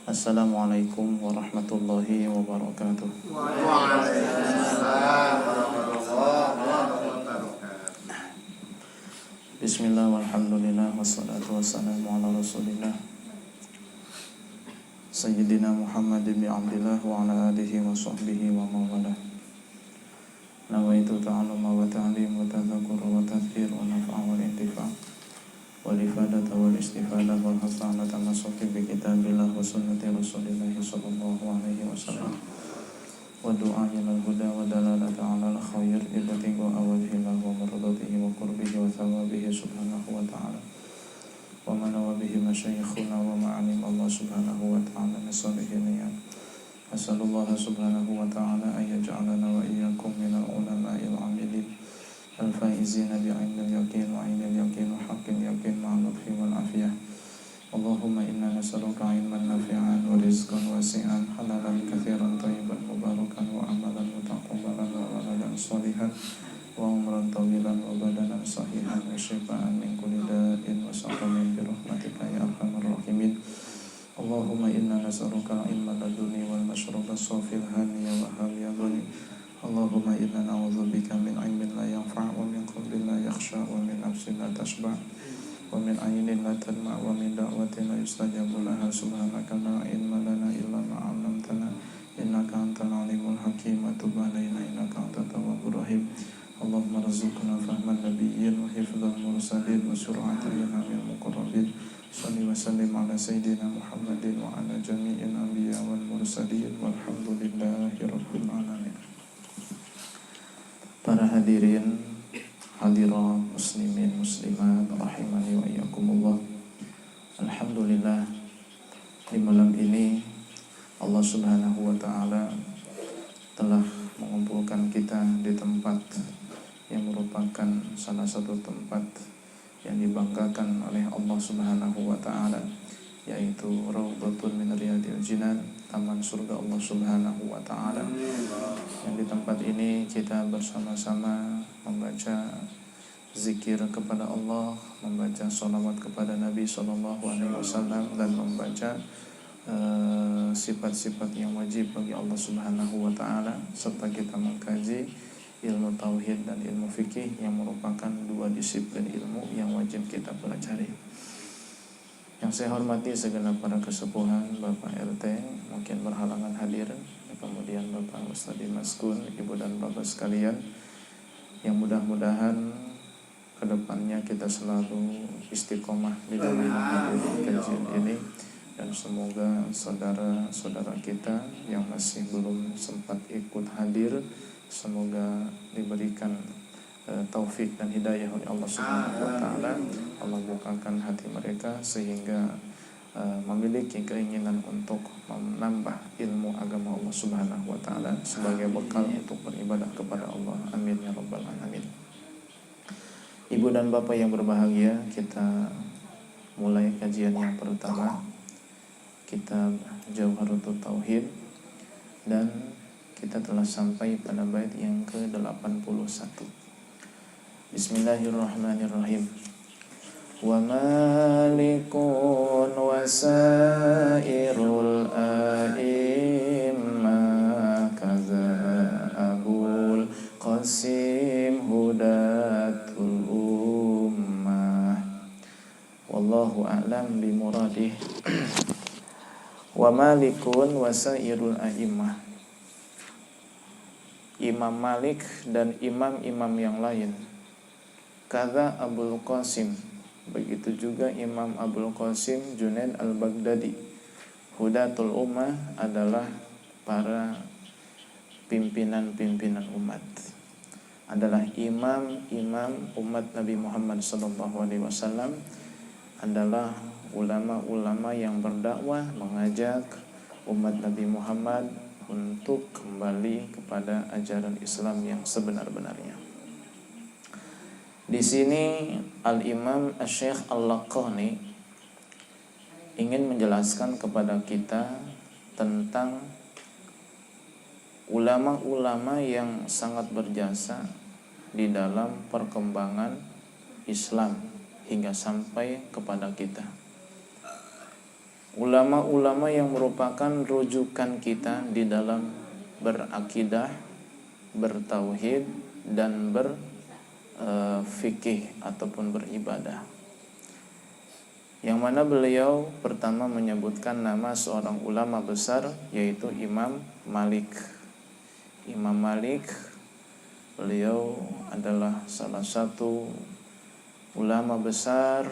Assalamualaikum warahmatullahi wabarakatuh. Waalaikumsalam warahmatullahi wabarakatuh. Bismillah walhamdulillah wassalatu wassalamu ala rasulillah Sayyidina Muhammad bin Abdillah wa ala alihi wa sahbihi wa mawalah. Nawaitu ta'aluma wa ta'lim wa tadhakur wa tadhkir wa naf'a wal intifa' wal ifadata wal istifadah wal hasana tamassuki bi kitabillah wa sunnati rasulillah sallallahu alaihi wasallam wa du'a ilal huda wa dalalata ala al khair ibtigha awajhillah wa mardatihi wa qurbihi wa thawabihi subhanahu wa ta'ala wa man wa bihi masyayikhuna wa ma'alim Allah subhanahu wa ta'ala nasalihin. Asallallahu subhanahu wa ta'ala an yaj'alana wa iyyakum minal ulama'il 'amilin al-faizina bi'ilmil yaqin wa 'ilmil yaqin wa haqqil yaqin ma'al lutfi wal afiyah. Allahumma inna nas'aluka 'ilman nafi'an wa rizqan wasi'an halalan katsiran thayyiban mubarakan wa amalan mutaqabbalan wa waladan shalihan wa umran tawilan wa badanan sahihan wa shifaan min kulli da'in wa saqamin bi rahmatika ya arhamar rahimin. Allahumma inna nas'aluka ilman laduni wal mashraba safil haniya wa hal yadhuni. Allahumma inna na'udzubika min ilmin la yanfa' wa min qalbin la yakhsha wa min nafsin la tashba' wa min aynin la tadma' wa min da'watin la yustajabu laha. Subhanaka la ilma lana illa ma 'allamtana innaka antal alimul hakim. Tub 'alaina innaka antat tawwabur rahim. Allahumma rzuqna fahman nabiyyin wa hifdzal mursalin wa sur'atan minal muqarrabin. Salli wa sallim ala sayyidina Muhammadin wa ala jami'il anbiya wal mursalin walhamdulillahi rabbil alamin. Para hadirin, hadirat, muslimin, muslimat, rahimani wa iyyakumullah. Alhamdulillah, di malam ini Allah subhanahu wa ta'ala telah mengumpulkan kita di tempat yang merupakan salah satu tempat yang dibanggakan oleh Allah subhanahu wa ta'ala, yaitu Raudhatun min Riyadil Jinan, taman surga Allah subhanahu wa ta'ala. Yang di tempat ini kita bersama-sama membaca zikir kepada Allah, membaca salawat kepada Nabi sallallahu alaihi wasallam, dan membaca sifat-sifat yang wajib bagi Allah subhanahu wa ta'ala, serta kita mengkaji ilmu tauhid dan ilmu fikih yang merupakan dua disiplin ilmu yang wajib kita pelajari. Yang saya hormati segenap para kesepuhan, Bapak RT mungkin berhalangan hadir, kemudian Bapak Ustadz Maskun, Ibu dan Bapak sekalian, yang mudah-mudahan kedepannya kita selalu istiqomah di dalam menghadiri kajian ini, dan semoga saudara-saudara kita yang masih belum sempat ikut hadir, semoga diberikan taufik dan hidayah oleh Allah subhanahu wa ta'ala. Allah bukakan hati mereka sehingga memiliki keinginan untuk menambah ilmu agama Allah subhanahu wa ta'ala sebagai bekal untuk beribadah kepada Allah. Amin ya rabbal alamin. Ibu dan bapak yang berbahagia, kita mulai kajian yang pertama, kitab Jawharatul Tauhid, dan kita telah sampai pada bait yang ke-81. Bismillahirrahmanirrahim. Wa malikun wasairul a'immah kaza Abul Qasim hudatul ummah. Wallahu a'lam bimuradih. Wa malikun wasairul a'immah. Imam Malik dan imam-imam yang lain, kata Abul Qasim, begitu juga Imam Abul Qasim Junaid al-Baghdadi. Hudatul Ummah adalah para pimpinan-pimpinan umat, adalah imam-imam umat Nabi Muhammad SAW, adalah ulama-ulama yang berdakwah mengajak umat Nabi Muhammad untuk kembali kepada ajaran Islam yang sebenar-benarnya. Di sini Al-Imam Asy-Syaikh Al-Laqani ingin menjelaskan kepada kita tentang ulama-ulama yang sangat berjasa di dalam perkembangan Islam hingga sampai kepada kita. ulama-ulama yang merupakan rujukan kita di dalam berakidah, bertauhid, dan berfikih ataupun beribadah. Yang mana beliau pertama menyebutkan nama seorang ulama besar, yaitu Imam Malik. Imam Malik, beliau adalah salah satu ulama besar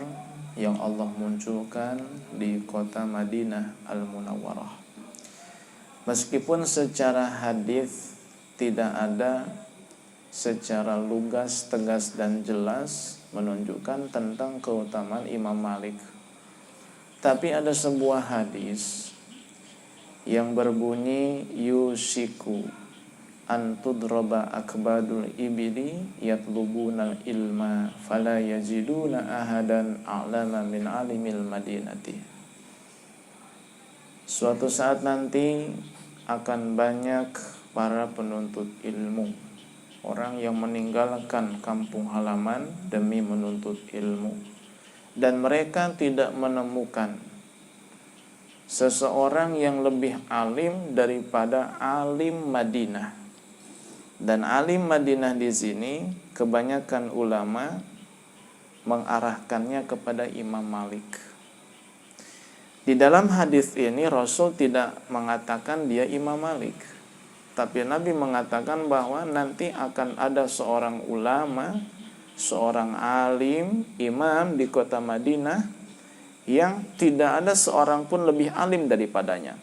yang Allah munculkan di kota Madinah Al-Munawwarah. Meskipun secara hadis tidak ada secara lugas, tegas dan jelas menunjukkan tentang keutamaan Imam Malik, tapi ada sebuah hadis yang berbunyi yusiku antudraba akbadul ibili yatlubuna ilma fala yaziduna ahadan a'lama min alimil madinati. Suatu saat nanti akan banyak para penuntut ilmu, orang yang meninggalkan kampung halaman demi menuntut ilmu, dan mereka tidak menemukan seseorang yang lebih alim daripada alim Madinah. Dan alim Madinah di sini kebanyakan ulama mengarahkannya kepada Imam Malik. Di dalam hadis ini Rasul tidak mengatakan dia Imam Malik, tapi Nabi mengatakan bahwa nanti akan ada seorang ulama, seorang alim, imam di kota Madinah yang tidak ada seorang pun lebih alim daripadanya.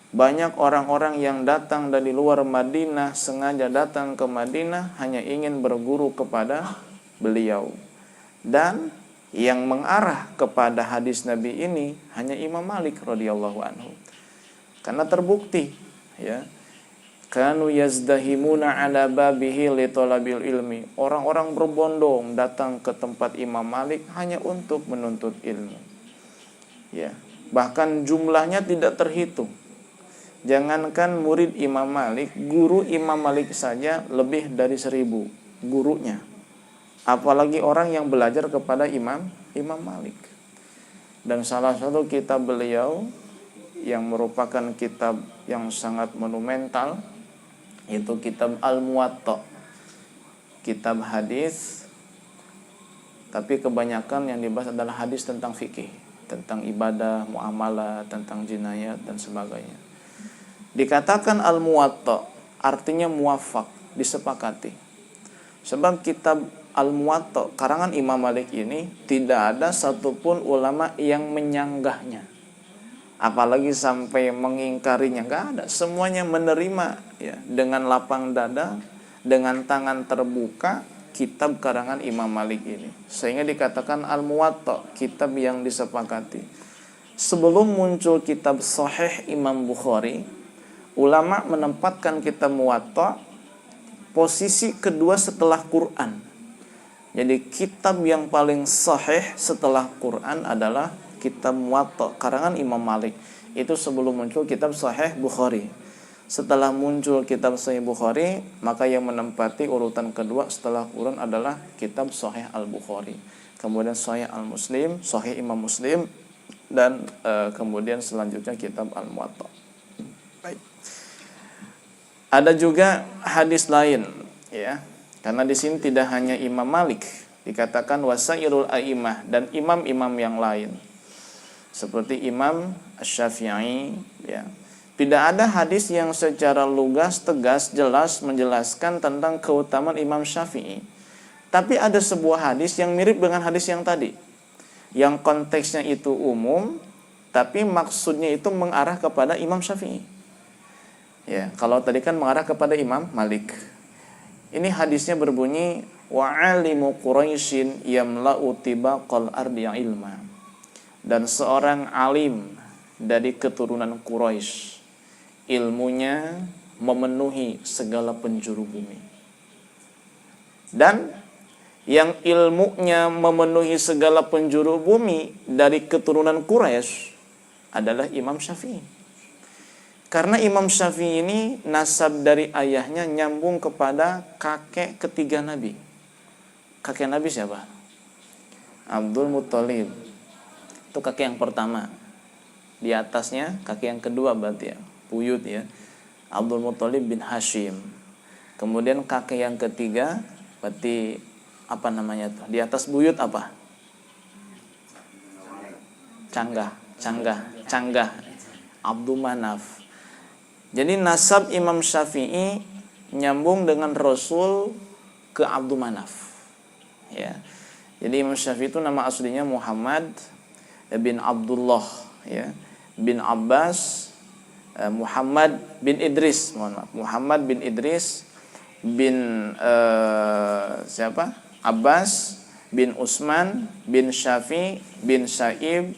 Banyak orang-orang yang datang dari luar Madinah sengaja datang ke Madinah hanya ingin berguru kepada beliau. Dan yang mengarah kepada hadis Nabi ini hanya Imam Malik radhiyallahu anhu. Karena terbukti, ya, kanu yazdahimuna ala babihi li talabil ilmi. Orang-orang berbondong datang ke tempat Imam Malik hanya untuk menuntut ilmu. Ya, bahkan jumlahnya tidak terhitung. Jangankan murid Imam Malik, guru Imam Malik saja lebih dari 1000 gurunya. Apalagi orang yang belajar kepada Imam Malik. Dan salah satu kitab beliau yang merupakan kitab yang sangat monumental, yaitu kitab Al-Muwatta, kitab hadis, tapi kebanyakan yang dibahas adalah hadis tentang fikih, tentang ibadah, muamalah, tentang jinayat dan sebagainya. Dikatakan Al-Muwatta artinya muwafaq, disepakati. Sebab kitab Al-Muwatta karangan Imam Malik ini tidak ada satupun ulama yang menyanggahnya, apalagi sampai mengingkarinya. Enggak ada, semuanya menerima, ya, dengan lapang dada, dengan tangan terbuka kitab karangan Imam Malik ini. Sehingga dikatakan Al-Muwatta, kitab yang disepakati. Sebelum muncul kitab Sahih Imam Bukhari, ulama menempatkan kitab Muwatta posisi kedua setelah Quran. Jadi kitab yang paling sahih setelah Quran adalah kitab Muwatta karangan Imam Malik. Itu sebelum muncul kitab Sahih Bukhari. Setelah muncul kitab Sahih Bukhari, maka yang menempati urutan kedua setelah Quran adalah kitab Sahih Al-Bukhari. Kemudian Sahih Al-Muslim, Sahih Imam Muslim, dan kemudian selanjutnya kitab Al-Muwatta. Baik. Ada juga hadis lain, ya. Karena di sini tidak hanya Imam Malik, dikatakan wasairul a'immah, dan imam-imam yang lain. Seperti Imam Asy-Syafi'i, ya. Tidak ada hadis yang secara lugas, tegas, jelas menjelaskan tentang keutamaan Imam Syafi'i. Tapi ada sebuah hadis yang mirip dengan hadis yang tadi, yang konteksnya itu umum, tapi maksudnya itu mengarah kepada Imam Syafi'i. Ya, kalau tadi kan mengarah kepada Imam Malik. Ini hadisnya berbunyi wa alimu Quraisyin yamla'u tibaqal ardi ilma. Dan seorang alim dari keturunan Quraisy, ilmunya memenuhi segala penjuru bumi. Dan yang ilmunya memenuhi segala penjuru bumi dari keturunan Quraisy adalah Imam Syafi'i. Karena Imam Syafi'i ini nasab dari ayahnya nyambung kepada kakek ketiga Nabi. Kakek Nabi siapa? Abdul Muthalib. Itu kakek yang pertama. Di atasnya kaki yang kedua berarti ya, buyut ya. Abdul Muthalib bin Hashim. Kemudian kaki yang ketiga berarti apa namanya tuh? Di atas buyut apa? Canggah. Abdul Manaf. Jadi nasab Imam Syafi'i nyambung dengan Rasul ke Abdul Manaf. Ya. Jadi Imam Syafi'i itu nama aslinya Muhammad bin Abdullah ya, bin Abbas, Muhammad bin Idris, Muhammad bin Idris bin siapa? Abbas bin Utsman bin Syafi bin Sa'ib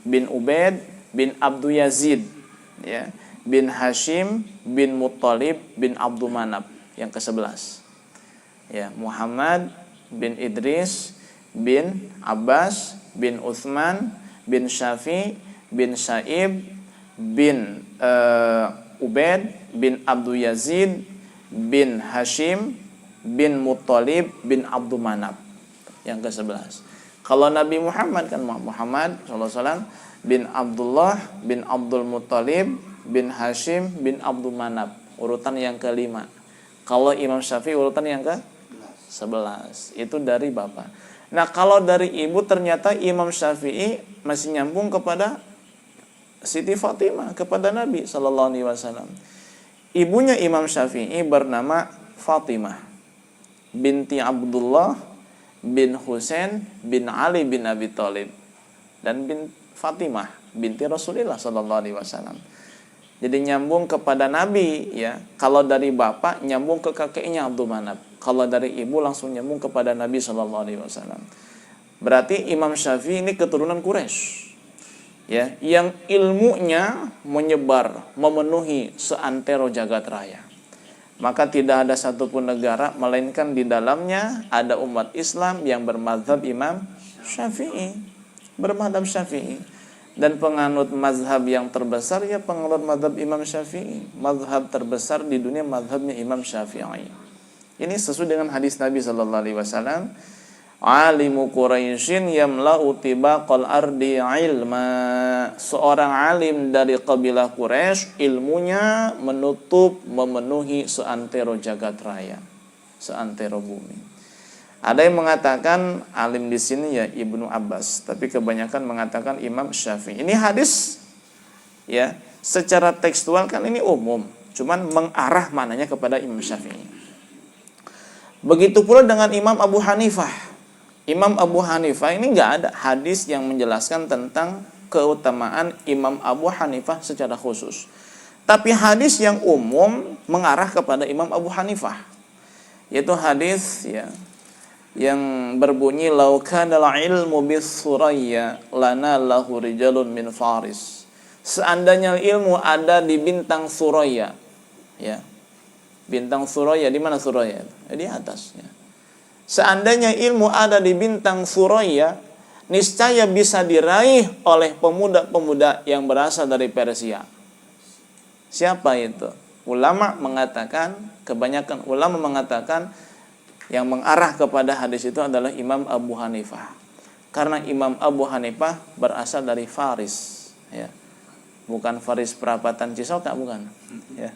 bin Ubaid bin Abdul Yazid ya, bin Hashim bin Muttalib bin Abdul Manaf yang ke-11. Ya, Muhammad bin Idris bin Abbas bin Utsman bin Syafi bin Sa'ib bin Ubaid bin Abdul Yazid bin Hashim bin Muttalib bin Abdul Manaf yang ke-11. Kalau Nabi Muhammad kan Muhammad SAW bin Abdullah bin Abdul Muttalib bin Hashim bin Abdul Manaf, urutan yang ke-5. Kalau Imam Syafi'i urutan yang ke-11. Itu dari bapak. Nah, kalau dari ibu ternyata Imam Syafi'i masih nyambung kepada Siti Fatimah, kepada Nabi sallallahu alaihi wasallam. Ibunya Imam Syafi'i bernama Fatimah binti Abdullah bin Husain bin Ali bin Abi Thalib dan bin Fatimah binti Rasulullah sallallahu alaihi wasallam. Jadi nyambung kepada Nabi ya. Kalau dari bapak nyambung ke kakeknya Abdul Manaf. Kalau dari ibu langsung nyambung kepada Nabi sallallahu alaihi wasallam. Berarti Imam Syafi'i ini keturunan Quraisy. Ya, yang ilmunya menyebar, memenuhi seantero jagat raya. Maka tidak ada satupun negara melainkan di dalamnya ada umat Islam yang bermadzhab Imam Syafi'i, bermadzhab Syafi'i. Dan penganut mazhab yang terbesar ya penganut mazhab Imam Syafi'i. Mazhab terbesar di dunia mazhabnya Imam Syafi'i. Ini sesuai dengan hadis Nabi sallallahu alaihi wasallam, alimu Quraisyin yamla'u tibaqal ardi ilma. Seorang alim dari kabilah Quraisy ilmunya menutup, memenuhi seantero jagat raya, seantero bumi. Ada yang mengatakan alim di sini ya Ibnu Abbas, tapi kebanyakan mengatakan Imam Syafi'i. Ini hadis ya, secara tekstual kan ini umum, cuman mengarah mananya kepada Imam Syafi'i. Begitu pula dengan Imam Abu Hanifah. Imam Abu Hanifah ini nggak ada hadis yang menjelaskan tentang keutamaan Imam Abu Hanifah secara khusus. Tapi hadis yang umum mengarah kepada Imam Abu Hanifah, yaitu hadis ya yang berbunyi lau kana ilmu bis suraya lana lahu rijalun min Faris. Seandainya ilmu ada di bintang Suraya ya. Bintang Suraya di mana Suraya? Di atasnya. Seandainya ilmu ada di bintang Suraya, niscaya bisa diraih oleh pemuda-pemuda yang berasal dari Persia. Siapa itu? Ulama mengatakan, kebanyakan ulama mengatakan yang mengarah kepada hadis itu adalah Imam Abu Hanifah. Karena Imam Abu Hanifah berasal dari Faris, ya. Bukan Faris perapatan Cisoka, bukan. Ya.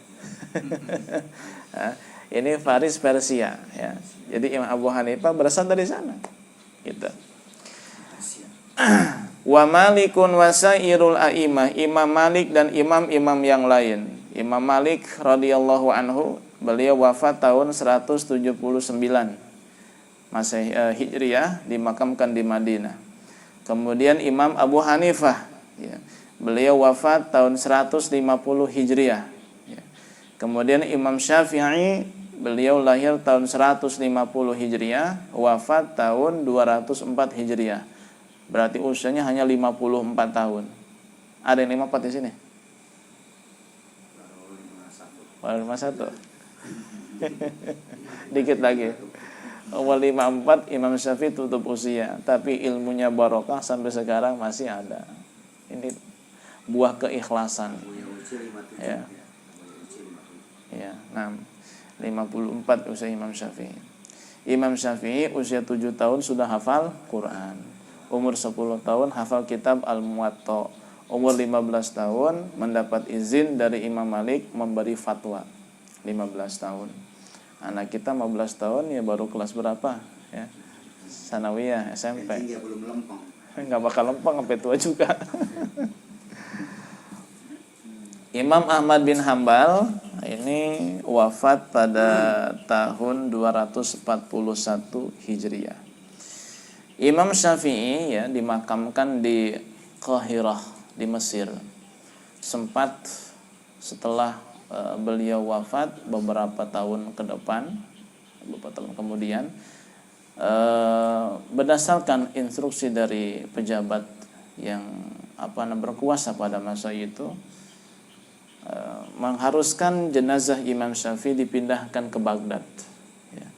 Ini Faris Persia, ya. Jadi Imam Abu Hanifah berasal dari sana. Gitu. Wa Malikun wasairul a'imah, Imam Malik dan imam-imam yang lain. Imam Malik radhiyallahu anhu, beliau wafat tahun 179 Masehi Hijriah, dimakamkan di Madinah. Kemudian Imam Abu Hanifah ya, beliau wafat tahun 150 Hijriah ya. Kemudian Imam Syafi'i, beliau lahir tahun 150 Hijriah, wafat tahun 204 Hijriah. Berarti usianya hanya 54 tahun. Ada yang 54 di sini? 51. Dikit lagi. Umur 54 Imam Syafi'i tutup usia, tapi ilmunya barokah sampai sekarang masih ada. Ini buah keikhlasan. Ya. Ya, 54 usia Imam Syafi'i. Imam Syafi'i usia 7 tahun sudah hafal Quran. Umur 10 tahun hafal kitab Al-Muwatta. umur 15 tahun mendapat izin dari Imam Malik memberi fatwa. 15 tahun. Anak kita 15 tahun ya baru kelas berapa ya? Sanawiyah, SMP. Belum lempeng. Nggak bakal lempeng sampai tua juga. Imam Ahmad bin Hambal ini wafat pada tahun 241 Hijriah. Imam Syafi'i ya dimakamkan di Qahirah di Mesir. Sempat setelah beliau wafat beberapa tahun ke depan, beberapa tahun kemudian, berdasarkan instruksi dari pejabat yang berkuasa pada masa itu, mengharuskan jenazah Imam Syafi'i dipindahkan ke Baghdad. Ya.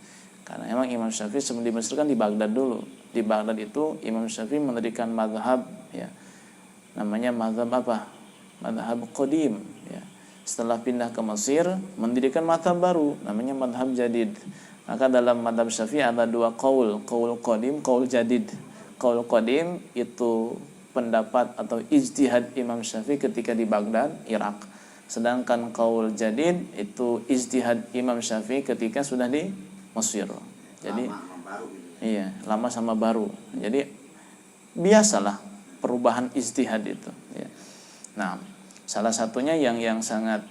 Karena emang Imam Syafi'i sebelum di Mesir kan di Baghdad dulu. Di Baghdad itu Imam Syafi'i mendirikan mazhab, ya, namanya mazhab apa? Mazhab Qadim. Ya. Setelah pindah ke Mesir, mendirikan mazhab baru, namanya mazhab Jadid. Maka dalam mazhab Syafi'i ada dua qaul qadim, qaul jadid. Qaul qadim itu pendapat atau ijtihad Imam Syafi'i ketika di Baghdad, Irak. Sedangkan qaul jadid itu ijtihad Imam Syafi'i ketika sudah di Mesir. Jadi iya, lama sama baru. Jadi biasalah perubahan ijtihad itu, ya. Nah, salah satunya yang sangat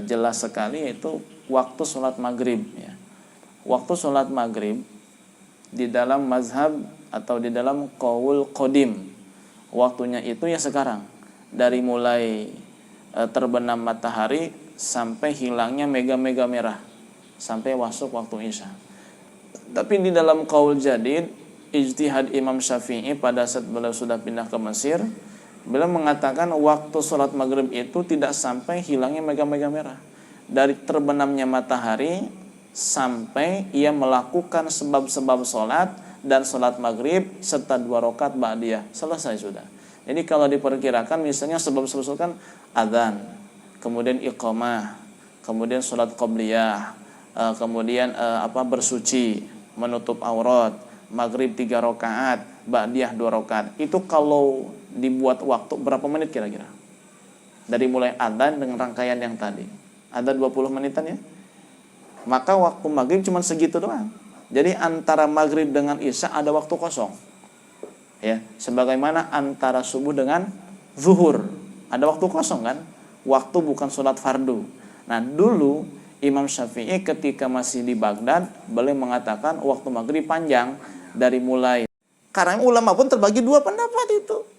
jelas sekali yaitu waktu sholat maghrib, ya. Waktu sholat maghrib di dalam mazhab atau di dalam qaul qadim, waktunya itu ya sekarang, dari mulai terbenam matahari sampai hilangnya mega-mega merah, sampai masuk waktu isya. Tapi di dalam qaul jadid, ijtihad Imam Syafi'i pada saat beliau sudah pindah ke Mesir, beliau mengatakan waktu sholat maghrib itu tidak sampai hilangnya mega-mega merah. Dari terbenamnya matahari sampai ia melakukan sebab-sebab sholat dan sholat maghrib serta 2 rakaat ba'diyah, selesai sudah. Jadi kalau diperkirakan misalnya sebab-sebab sholat kan adzan, kemudian iqamah, kemudian sholat qabliyah, kemudian bersuci, menutup aurat, maghrib 3 rakaat, ba'diyah 2 rakaat. Itu kalau dibuat waktu berapa menit kira-kira? Dari mulai adzan dengan rangkaian yang tadi. Ada 20 menitan ya. Maka waktu maghrib cuma segitu doang. Jadi antara maghrib dengan isya ada waktu kosong. Ya, sebagaimana antara subuh dengan zuhur ada waktu kosong kan? Waktu bukan sholat fardu. Nah, dulu Imam Syafi'i ketika masih di Baghdad, beliau mengatakan waktu maghrib panjang dari mulai. Karena ulama pun terbagi 2 pendapat itu.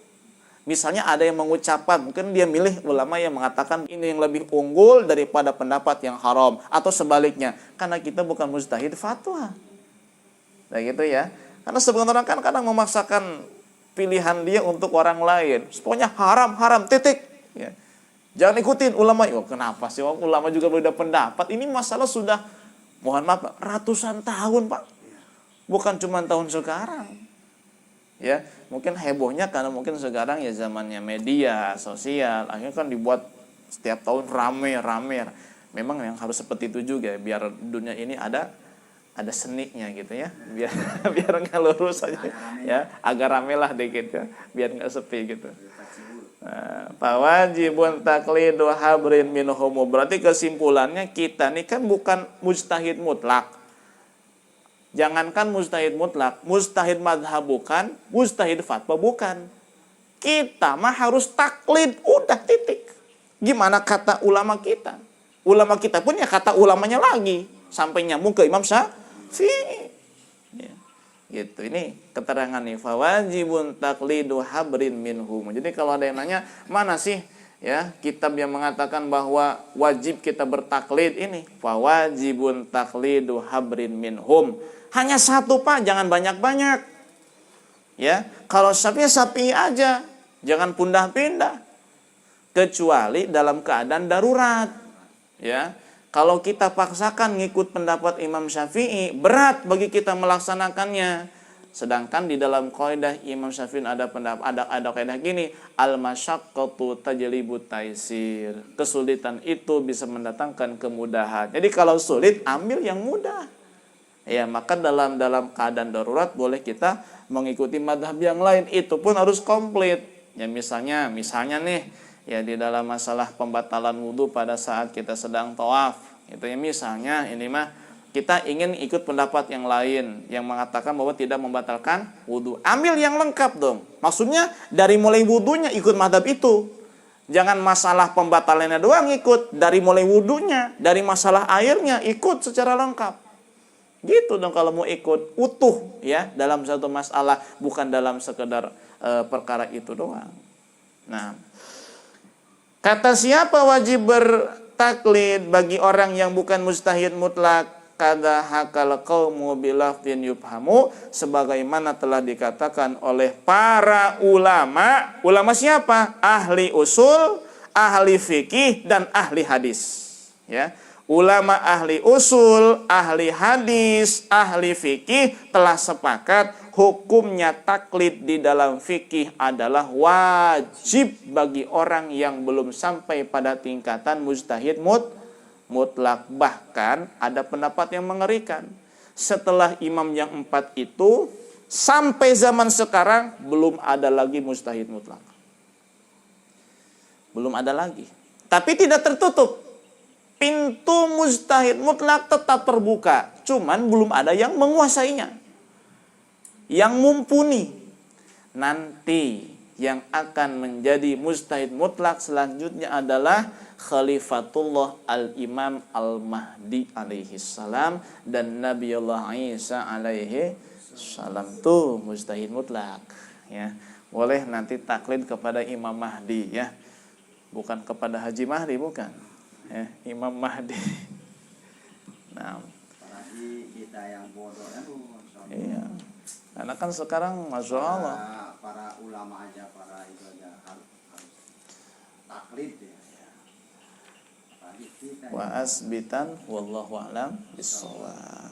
Misalnya ada yang mengucapkan, mungkin dia milih ulama yang mengatakan ini yang lebih unggul daripada pendapat yang haram, atau sebaliknya, karena kita bukan mujtahid fatwa. Nah gitu ya. Karena sebagian orang kan kadang memaksakan pilihan dia untuk orang lain. Pokoknya haram, titik. Ya. Jangan ikutin ulama. Oh, kenapa sih? Ulama juga berbeda pendapat. Ini masalah sudah, mohon maaf, ratusan tahun, Pak. Bukan cuma tahun sekarang. Ya, mungkin hebohnya karena mungkin sekarang ya zamannya media sosial, akhirnya kan dibuat setiap tahun rame. Memang yang harus seperti itu juga, biar dunia ini ada seninya gitu ya, biar nggak lurus aja, ya agak rame lah dikit ya, biar nggak sepi gitu. Fawajibun taqlidu habrin minhum. Berarti kesimpulannya kita nih kan bukan mujtahid mutlak. Jangankan mujtahid mutlak, mujtahid madhab bukan, mujtahid fatwa bukan. Kita mah harus taklid, udah titik. Gimana kata ulama kita? Ulama kita pun ya kata ulamanya lagi, sampai nyambung ke Imam Syafi'i. Ya, gitu. Ini keterangan nih, fawajibun taqlidu habrin minhum. Jadi kalau ada yang nanya, mana sih ya kitab yang mengatakan bahwa wajib kita bertaklid ini? Fawajibun taqlidu habrin minhum. Hanya satu, Pak, jangan banyak-banyak. Ya, kalau Syafi'i aja, jangan pindah-pindah. Kecuali dalam keadaan darurat. Ya, kalau kita paksakan ngikut pendapat Imam Syafi'i, berat bagi kita melaksanakannya. Sedangkan di dalam kaidah Imam Syafi'i ada kaidah gini, al-masyaqqatu tajlibut taisir. Kesulitan itu bisa mendatangkan kemudahan. Jadi kalau sulit, ambil yang mudah. Ya, maka dalam keadaan darurat boleh kita mengikuti madhab yang lain, itu pun harus komplit. Ya misalnya nih, ya di dalam masalah pembatalan wudhu pada saat kita sedang tawaf, itu ya misalnya ini mah kita ingin ikut pendapat yang lain yang mengatakan bahwa tidak membatalkan wudhu. Ambil yang lengkap dong. Maksudnya dari mulai wudhunya ikut madhab itu. Jangan masalah pembatalannya doang ikut, dari mulai wudhunya, dari masalah airnya ikut secara lengkap. Gitu dong kalau mau ikut utuh ya dalam satu masalah, bukan dalam sekedar perkara itu doang. Nah, kata siapa wajib bertaklid bagi orang yang bukan mujtahid mutlak? Kada hakal qaumu bilafdin yufhamu, sebagaimana telah dikatakan oleh para ulama. Ulama siapa? Ahli usul, ahli fikih, dan ahli hadis. Ya, ulama ahli usul, ahli hadis, ahli fikih telah sepakat hukumnya taklid di dalam fikih adalah wajib bagi orang yang belum sampai pada tingkatan mujtahid mutlak. Bahkan ada pendapat yang mengerikan. Setelah imam yang 4 itu, sampai zaman sekarang belum ada lagi mujtahid mutlak. Belum ada lagi. Tapi tidak tertutup. Pintu mujtahid mutlak tetap terbuka. Cuman belum ada yang menguasainya, yang mumpuni. Nanti yang akan menjadi mujtahid mutlak selanjutnya adalah Khalifatullah al-Imam al-Mahdi alaihi salam dan Nabiullah Isa alaihi salam. Tuh mujtahid mutlak ya. Boleh nanti taklid kepada Imam Mahdi ya. Bukan kepada Haji Mahdi, bukan. Ya, Imam Mahdi. Nah, Apalagi kita yang bodoh ya, iya. Karena kan sekarang Masya Allah para ulama aja, para itu aja harus taklid ya. Apalagi kita wa asbitan wallahu a'lam bissawab.